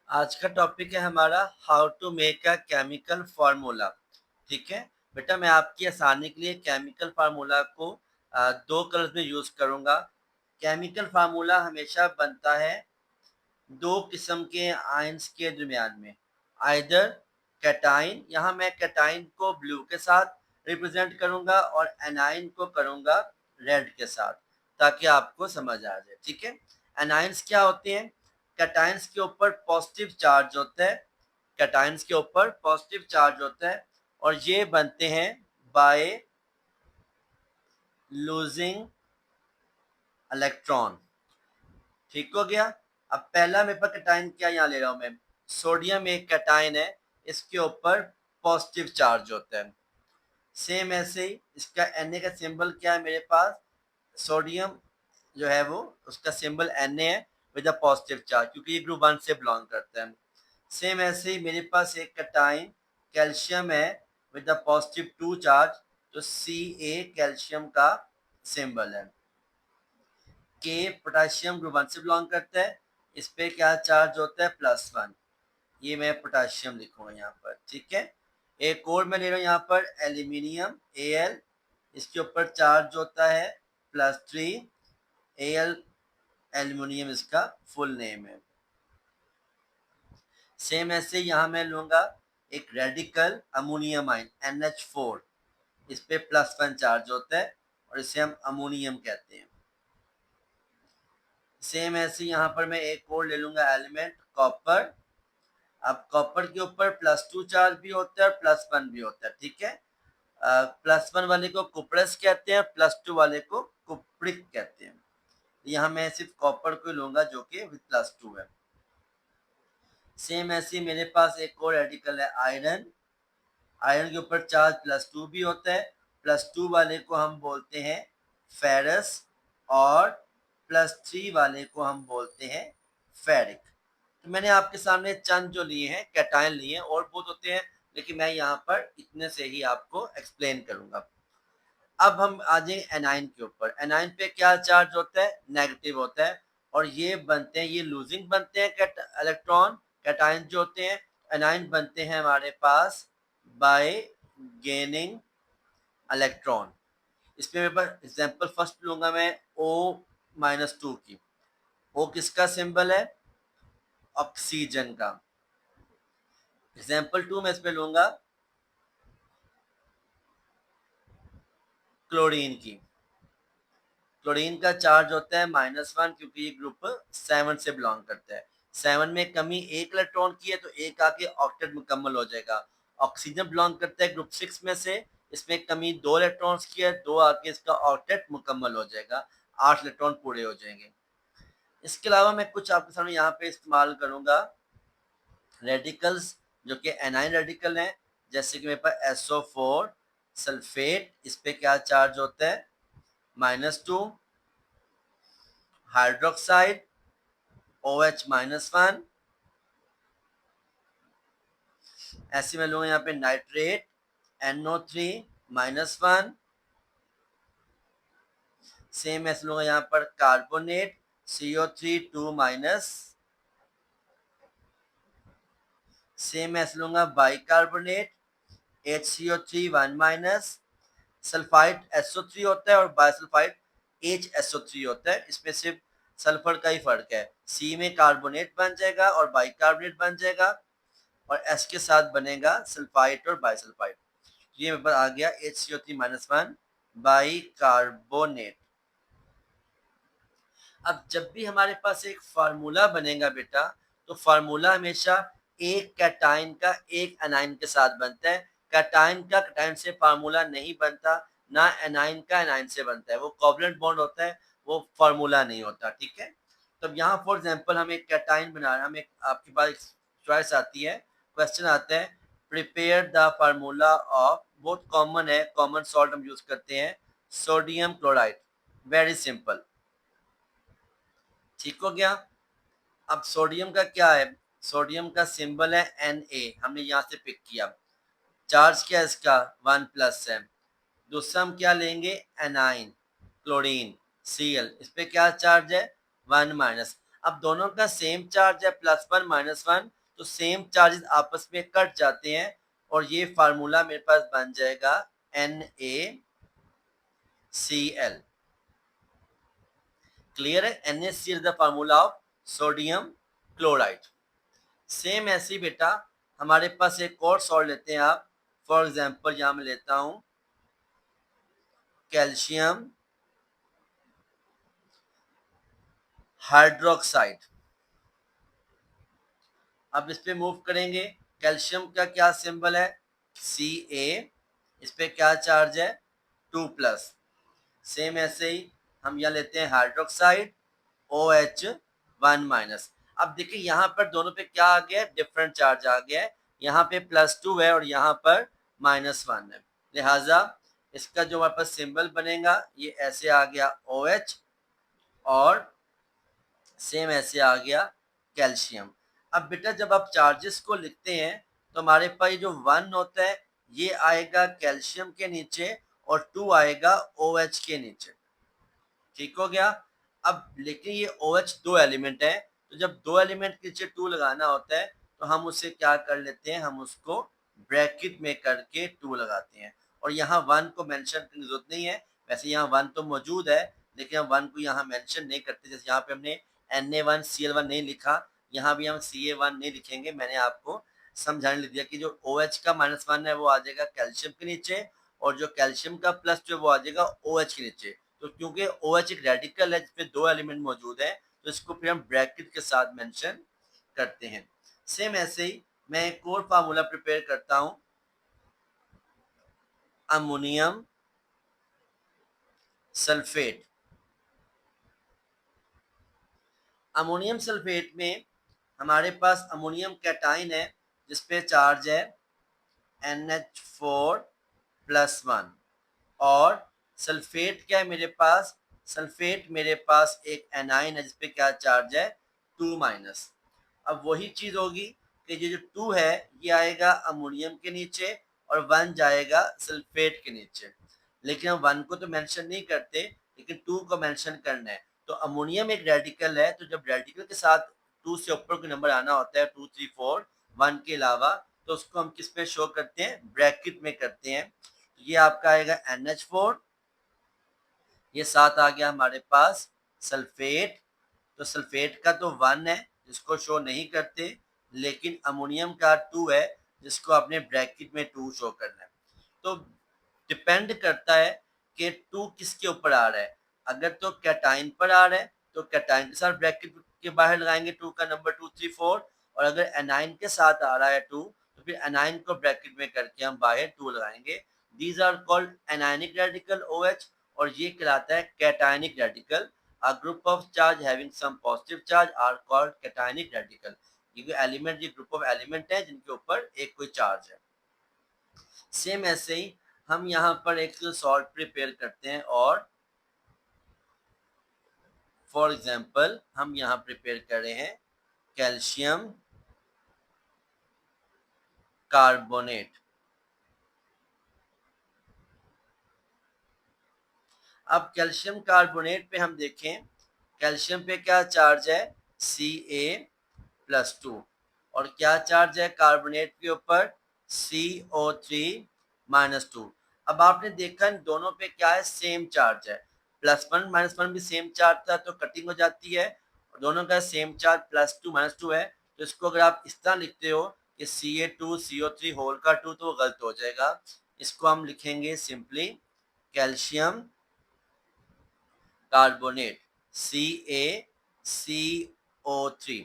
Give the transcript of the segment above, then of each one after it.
आज का टॉपिक है हमारा how to make a chemical formula. ठीक है बेटा, मैं आपकी आसानी के लिए केमिकल फार्मूला को दो कलर्स में यूज करूंगा। केमिकल फार्मूला हमेशा बनता है दो किस्म के आयंस के दरमियान में, आइदर कैटाइन, यहाँ मैं कैटाइन को ब्लू के साथ रिप्रेजेंट करूंगा और एनाइन को करूंगा रेड के साथ, ताकि आपको समझ आ जाए। ठीक है, एनाइंस क्या होते हैं? कैटाइंस के ऊपर पॉजिटिव चार्ज होता है, कैटाइंस के ऊपर पॉजिटिव चार्ज होता है और ये बनते हैं बाय लूजिंग इलेक्ट्रॉन। ठीक हो गया। अब पहला मेरे पास कैटाइन क्या यहाँ ले रहा हूं मैं, सोडियम एक कैटाइन है, इसके ऊपर पॉजिटिव चार्ज होता है। सेम ऐसे ही इसका Na का सिंबल क्या है मेरे पास, सोडियम जो है वो उसका सिंबल Na है विद अ पॉजिटिव चार्ज, क्योंकि ये ग्रुप 1 से बिलोंग करता है। सेम ऐसे ही मेरे पास एक कैटाइन कैल्शियम है विद अ पॉजिटिव 2 चार्ज, जो Ca कैल्शियम का सिंबल है। के पोटाशियम ग्रुप 1 से बिलोंग करता है, इस पे क्या चार्ज होता है, +1। ये मैं पोटाशियम लिखूंगा यहाँ पर। ठीक है, एक और मैं ले रहा हूँ यहाँ पर एल्यूमिनियम Al, इसके ऊपर चार्ज होता है +3। Al एल्यूमिनियम इसका फुल नेम है। सेम ऐसे यहाँ मैं लूंगा एक रेडिकल अमोनियम आयन NH4, इस पे +1 चार्ज होता है और इसे हम अमोनियम कहते हैं। सेम ऐसे यहाँ पर मैं एक और ले लूंगा एलिमेंट कॉपर। अब कॉपर के ऊपर +2 चार्ज भी होता है और +1 भी होता है। ठीक है, +1 वाले को कुप्रस कहते हैं, +2 वाले को कुप्रिक कहते हैं। यहाँ मैं सिर्फ कॉपर को लूंगा जो कि विद +2 है। सेम ऐसे मेरे पास एक और रेडिकल है आयरन। आयरन के ऊपर चार्ज +2 भी होता है, +2 वाले को हम बोलते हैं फेरस और +3 वाले को हम बोलते हैं फेरिक। तो मैंने आपके सामने चंद जो लिए हैं कैटायन लिए हैं, और बहुत होते हैं लेकिन मैं यहाँ पर इतने से ही आपको एक्सप्लेन करूंगा। अब हम आ जाएंगे एनाइन के ऊपर। एनाइन पे क्या चार्ज होता है, नेगेटिव होता है, और ये बनते हैं, ये लूजिंग बनते हैं इलेक्ट्रॉन। कैटाइन जो होते हैं, एनाइन बनते हैं हमारे पास बाय गेनिंग इलेक्ट्रॉन। इसमें मेरे पास एग्जांपल फर्स्ट लूंगा मैं O-2 की। O किसका सिंबल है, ऑक्सीजन का। एग्जांपल 2 मैं इस पे लूंगा क्लोरीन की। क्लोरीन का चार्ज होता है -1, क्योंकि ये ग्रुप 7 से बिलोंग करता है। 7 में कमी एक इलेक्ट्रॉन की है तो एक आके ऑक्टेट मुकम्मल हो जाएगा। ऑक्सीजन बिलोंग करता है ग्रुप 6 में से, इसमें कमी 2 इलेक्ट्रॉन्स की है, 2 आके इसका ऑक्टेट मुकम्मल हो जाएगा, 8 इलेक्ट्रॉन पूरे हो जाएंगे। इसके अलावा मैं कुछ आपके सामने यहाँ पे इस्तेमाल करूंगा रेडिकल्स, जो कि एनाइन रेडिकल हैं। जैसे कि मेरे पास SO4 सल्फेट, इस पे क्या चार्ज होता है, -2। हाइड्रोक्साइड OH-1, ऐसे में लूंगा यहाँ पे नाइट्रेट NO3-1। सेम ऐसे लूंगा यहाँ पर कार्बोनेट CO3 2-। सेम ऐसे लूंगा बाइकार्बोनेट HCO3 1-। सल्फाइड SO3 होता है और बायसल्फाइड HSO3 होता है, इसमें सिर्फ सल्फर का ही फर्क है। सी में कार्बोनेट बन जाएगा और बाइकार्बोनेट बन जाएगा, और एस के साथ बनेगा सल्फाइड और बाइसल्फाइड। ये मेरे पास आ गया HCO3-1 बाइकार्बोनेट। अब जब भी हमारे पास एक फार्मूला बनेगा बेटा, तो फार्मूला हमेशा एक कैटाइन का एक एनाइन के साथ बनता है। कैटाइन का कैटाइन से फार्मूला नहीं बनता, ना एनाइन का एनाइन से बनता है, वो कोवलेंट बॉन्ड होता है, वो फार्मूला नहीं होता। ठीक है, तो यहाँ फॉर एग्जांपल हम एक कैटाइन बना रहे हैं, हम एक, आपके पास चॉइस आती है, क्वेश्चन आता है प्रिपेयर द फार्मूला ऑफ, बहुत कॉमन है, कॉमन सॉल्ट हम यूज करते हैं सोडियम क्लोराइड। वेरी सिंपल, ठीक हो गया। अब सोडियम का क्या है, सोडियम का सिंबल है Na, हमने यहाँ से पिक किया। चार्ज क्या है इसका, 1+ है। दूसरा हम क्या लेंगे, एनाइन क्लोरीन Cl, इस पे क्या चार्ज है, 1-। अब दोनों का सेम चार्ज है +1 -1, तो सेम चार्जेस आपस में कट जाते हैं और ये फार्मूला मेरे पास बन जाएगा NaCl। क्लियर है? NaCl is the formula of sodium chloride. Same ऐसे ही बेटा हमारे पास एक और सॉल्ट लेते हैं आप। फॉर एग्जाम्पल यहां मैं लेता हूं कैल्शियम हाइड्रोक्साइड। अब इस पे मूव करेंगे। कैल्शियम का क्या सिंबल है? Ca। इस पे क्या चार्ज है? 2+। सेम ऐसे ही हम यहाँ लेते हैं हाइड्रोक्साइड OH1-। अब देखिए यहाँ पर दोनों पे क्या आ गया है? डिफरेंट चार्ज आ गया है। यहाँ पे +2 है और यहाँ पर -1 है, लिहाजा इसका जो हमारे पास सिंबल बनेगा ये ऐसे आ गया OH और सेम ऐसे आ गया कैल्शियम। अब बेटा जब आप चार्जेस को लिखते हैं तो हमारे पास ये जो 1 होता है ये आएगा कैल्शियम के नीचे और 2 आएगा OH के नीचे। ठीक हो गया? अब लेकिन ये OH दो एलिमेंट है, तो जब दो एलिमेंट के नीचे 2 लगाना होता है तो हम उसे क्या कर लेते हैं? हम उसको ब्रैकेट में करके 2 लगाते हैं और यहाँ 1 को मेंशन करने की जरूरत नहीं है। वैसे यहाँ 1 तो मौजूद है लेकिन हम 1 को यहाँ मेंशन नहीं करते। जैसे यहाँ पे हमने Na1Cl1 नहीं लिखा, यहाँ भी हम Ca1 नहीं लिखेंगे। मैंने आपको समझाने दिया कि जो OH का -1 है वो आ जाएगा कैल्शियम के नीचे और जो कैल्शियम का +2 वो आ जाएगा OH के नीचे। तो क्योंकि OH एक रेडिकल है जिसमें दो एलिमेंट मौजूद है तो इसको फिर हम ब्रैकेट के साथ मेंशन करते हैं। सेम ऐसे ही मैं एक और फार्मूला प्रिपेयर करता हूं, अमोनियम सल्फेट। अमोनियम सल्फेट में हमारे पास अमोनियम कैटाइन है जिसपे चार्ज है NH4+1 और सल्फेट क्या है मेरे पास? सल्फेट मेरे पास एक एनाइन है जिसपे क्या चार्ज है? 2-। अब वही चीज होगी कि ये जो 2 है ये आएगा अमोनियम के नीचे और 1 जाएगा सल्फेट के नीचे। लेकिन हम 1 को तो मेंशन नहीं करते लेकिन 2 को मेंशन करना है। तो अमोनियम एक रेडिकल है, तो जब रेडिकल के साथ 2 से ऊपर कोई नंबर आना होता है 2, 3, 4 1 के अलावा, तो उसको हम किस में शो करते हैं? ब्रैकेट में करते हैं। ये आपका आएगा NH4, ये साथ आ गया हमारे पास सल्फेट। तो सल्फेट का तो 1 है जिसको शो नहीं करते, लेकिन अमोनियम का 2 है जिसको आपने ब्रैकेट में 2 शो करना है। तो डिपेंड करता है कि 2 किसके ऊपर आ रहा है। अगर तो कैटाइन पर आ रहा है तो कैटाइन के साथ ब्रैकेट के बाहर लगाएंगे 2 का नंबर 2, 3, 4 और अगर एनाइन के साथ आ रहा है 2 तो फिर एनाइन को ब्रैकेट में करके हम बाहर 2 लगाएंगे। These are called anionic radical OH और ये कहलाता है cationic radical. A group of charge having some positive charge are called cationic radical। ये एलिमेंट ये ग्रुप ऑफ एलिमेंट है जिनके ऊपर एक कोई चार्ज है। सेम ऐसे ही हम यहाँ पर एक सॉल्ट प्रिपेयर करते हैं और फॉर एग्जांपल हम यहाँ प्रिपेयर कर रहे हैं कैल्शियम कार्बोनेट। अब कैल्शियम कार्बोनेट पे हम देखें, कैल्शियम पे क्या चार्ज है? Ca+2 और क्या चार्ज है कार्बोनेट के ऊपर? CO3-2। अब आपने देखा इन दोनों पे क्या है? सेम चार्ज है। +1 -1 भी सेम चार्ज था तो कटिंग हो जाती है। दोनों का सेम चार्ज +2 -2 है, तो इसको अगर आप इस तरह लिखते हो कि Ca2 CO3 होल का 2 तो वो गलत हो जाएगा। इसको हम लिखेंगे सिंपली कैल्शियम कार्बोनेट CaCO3।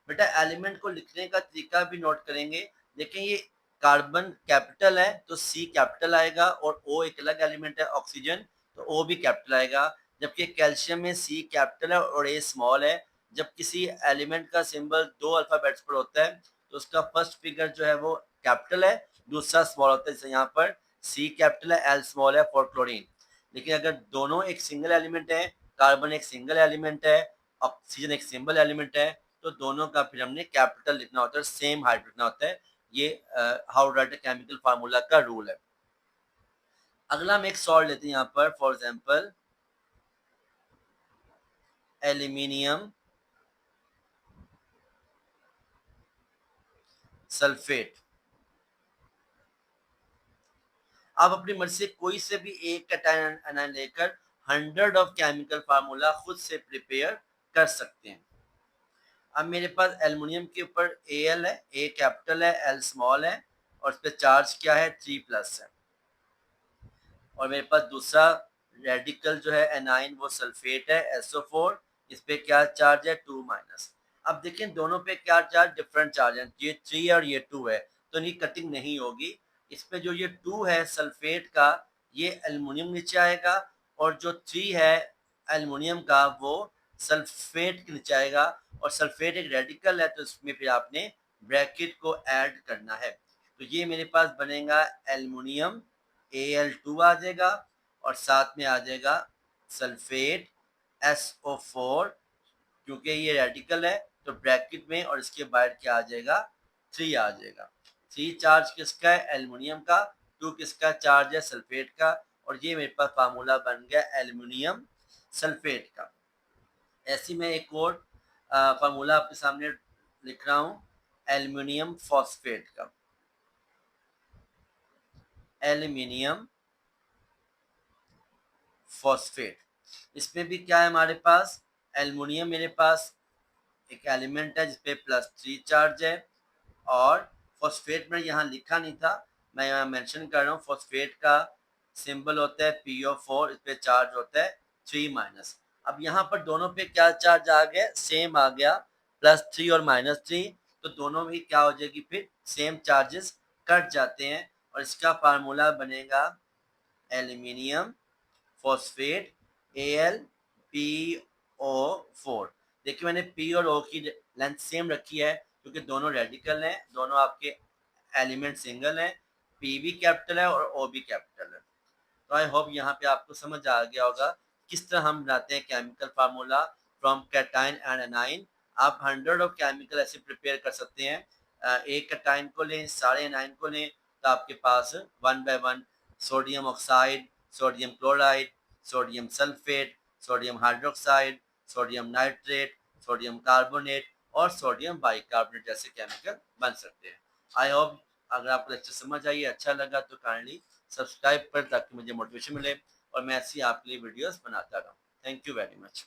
बेटा एलिमेंट को लिखने का तरीका भी नोट करेंगे। देखें ये कार्बन कैपिटल है तो C कैपिटल आएगा और O एक अलग एलिमेंट है ऑक्सीजन तो O भी कैपिटल आएगा, जबकि कैल्शियम में C कैपिटल है और A स्मॉल है। जब किसी एलिमेंट का सिंबल दो अल्फाबेट्स पर होता है तो उसका फर्स्ट फिगर जो है वो कैपिटल है, दूसरा स्मॉल होता है। जैसे यहाँ पर C कैपिटल है, L स्मॉल है फॉर क्लोरीन। लेकिन अगर दोनों एक सिंगल एलिमेंट है, कार्बन एक सिंगल एलिमेंट है, ऑक्सीजन एक सिंगल एलिमेंट है, तो दोनों का फिर हमने कैपिटल लिखना होता है, सेम हाइट लिखना होता है। ये हाउ राइट केमिकल फार्मूला का रूल है। अगला हम एक सॉल्ट लेते हैं यहाँ पर, फॉर एग्जांपल एल्यूमिनियम सल्फेट। आप अपनी मर्जी से कोई से भी एक कैटायन एनायन लेकर 100 ऑफ केमिकल फार्मूला खुद से प्रिपेयर कर सकते हैं। अब मेरे पास एल्युमिनियम के ऊपर Al है, ए कैपिटल है, एल स्मॉल है और उस पर चार्ज क्या है 3+ है। और मेरे पास दूसरा रेडिकल जो है एनाइन वो सल्फेट है SO4, इस पे क्या चार्ज है 2-। अब देखें दोनों पे क्या चार्ज डिफरेंट चार्ज है, ये 3 और ये 2 है तो इनकी कटिंग नहीं होगी। इस पे जो ये 2 है सल्फेट का ये एल्युमिनियम नीचे आएगा और जो 3 है एल्युमिनियम का वो सल्फेट के नीचे आएगा और सल्फेट एक रेडिकल है तो इसमें फिर आपने ब्रैकेट को ऐड करना है। तो ये मेरे पास बनेगा एल्युमिनियम Al2 आ जाएगा और साथ में आ जाएगा सल्फेट SO4, क्योंकि ये रेडिकल है तो ब्रैकेट में और इसके बाहर क्या आ जाएगा 3 आ जाएगा। 3 चार्ज किसका है एल्युमिनियम का, 2 किसका चार्ज है सल्फेट का और ये मेरे पास फार्मूला बन गया एल्युमिनियम सल्फेट का। ऐसी मैं एक और फार्मूला आपके सामने लिख रहा हूँ एल्युमिनियम फॉस्फेट का। एल्युमिनियम फॉस्फेट, इसमें भी क्या है हमारे पास एल्युमिनियम मेरे पास एक एलिमेंट है जिसपे +3 चार्ज है और फॉस्फेट में यहाँ लिखा नहीं था, मैं यहाँ मेंशन कर रहा हूँ। फॉस्फेट का सिंबल होता है PO4, इस पे चार्ज होता है 3-। अब यहाँ पर दोनों पे क्या चार्ज आ गया सेम आ गया +3 और -3, तो दोनों में क्या हो जाएगी फिर सेम चार्जेस कट जाते हैं और इसका फार्मूला बनेगा एल्यूमिनियम फॉस्फेट AlPO4। देखिए मैंने P और O की लेंथ सेम रखी है क्योंकि दोनों रेडिकल हैं, दोनों आपके एलिमेंट सिंगल हैं, P भी कैपिटल है और O भी कैपिटल है। तो आई होप यहाँ पे आपको समझ आ गया होगा किस तरह हम बनाते हैं chemical formula from cation and A9. आप 100 ऑफ केमिकल ऐसे प्रिपेयर कर सकते हैं, एक कैटाइन को लें सारे एनाइन को लें तो आपके पास 1 by 1 sodium oxide, sodium chloride, sodium sulphate, sodium hydroxide, sodium nitrate, sodium carbonate और सोडियम बाइकार्बोनेट जैसे केमिकल बन सकते हैं। आई होप अगर आपको लेक्चर समझ आई अच्छा लगा तो काइंडली सब्सक्राइब पर ताकि मुझे मोटिवेशन मिले और मैं ऐसी आपके लिए वीडियोस बनाता रहूँ। Thank you very much.